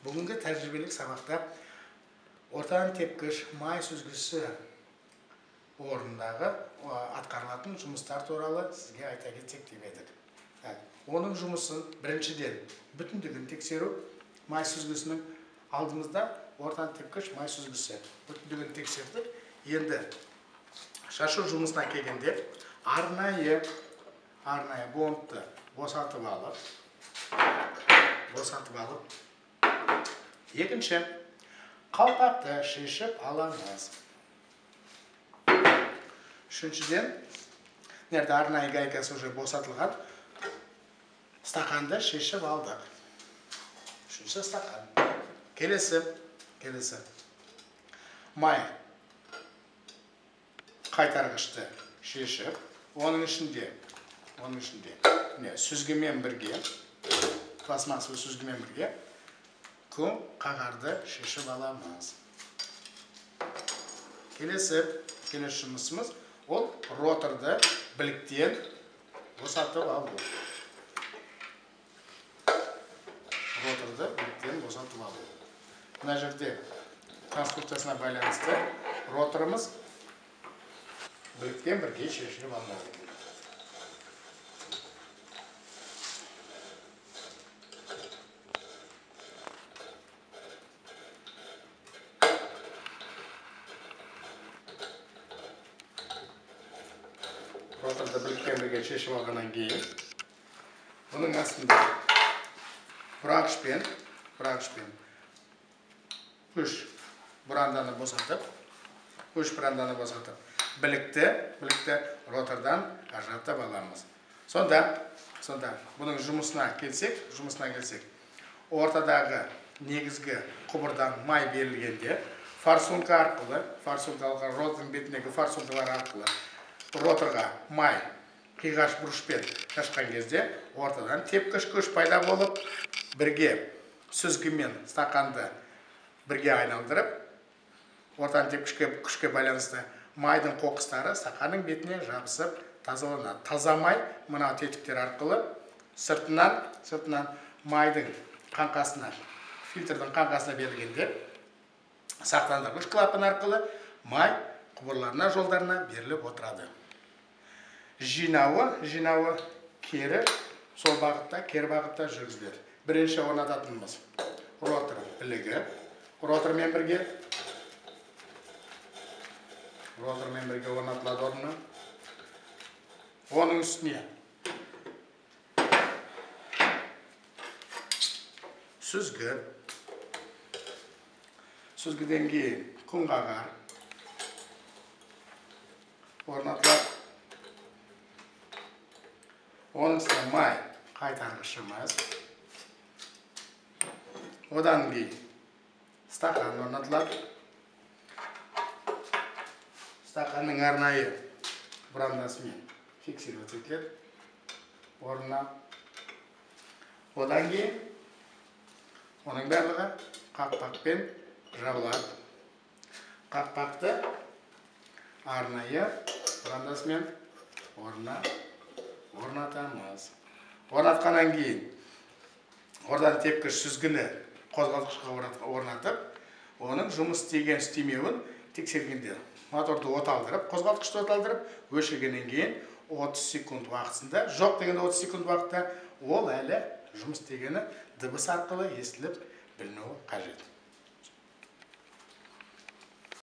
Бүгінгі тәжірибелік сабақта ортан тепкіш май сүзгісі орындағы атқарылатын жұмыстар туралы сізге айта кетсек деп едік. Оның жұмысын біріншіден бүтіндігін тексеру, май сүзгісінің алдымызда ортан тепкіш май сүзгісі бүтіндігін тексердік. Енді шашу жұмысына келгенде арнайы бонтты босатып алып, екінші қалпақты шешіп аламыз. Үшіншіден, арнайы гайкасы уже босатылған стақанды шешіп алдық. Үшінші стақан. Келесі. Май қайтарғышты шешіп, оның ішінде сүзгімен бірге, пластмассалы сүзгімен бірге көң қағарды шешіп аламыз. Келесі жұмысымыз ол роторды біліктен босатып алу. Мына жерде конструкциясына байланысты роторымыз біліктен бірге шешіліп алынады. Роторды біліктен бірге шешіп алғаннан кейін, бұның астында бұрағышпен үш бұранданы босатып, білікті ротордан ажыратып аламыз. Сонда бұның жұмысына келсек, ортадағы негізгі құбырдан май берілгенде форсунка арқылы, ротордың бетіндегі форсункалар арқылы роторға май қиғаш бұрышпен қашқан кезде ортадан тепкіш күш пайда болып, бірге сүзгімен стақанды бірге айналдырып, ортан тепкішке күшке байланысты майдың қоқыстары стақанның бетіне жабысып тазаланады. Таза май мына тетіктер арқылы сыртынан майдың қаңқасына, фильтрдің қаңқасына берілгенде сақтандырғыш клапан арқылы май құбырларына, жолдарына беріліп отырады. Жинауы кері бағытта жүргізіледі. Бірінші орнататынымыз ротор білігі, ротормен бірге орнатылады орнына. Оның үстіне сүзгіден кейін құмғағар орнатылады. Оның үстіне май қайтарғышымыз. Одан кейін стақан орнатылады. Стақанның арнайы бұрандасымен фиксироваться етіледі орнына. Одан кейін оның барлығы қақпақпен жабылады. Қақпақты арнайы бұрандасымен орнына орнатамыз. Орнатқаннан кейін ордан тепкіш сүзгіні қозғалтқышқа орнатып, оның жұмыс істемеуін тексергенде моторды оталдырып, қозғалтқышты оталдырып, өшіргеннен кейін 30 секунд уақытында, жоқ дегенде 30 секунд уақытта ол әлі жұмыс істегені дыбыс арқылы естіліп білінуі қажет.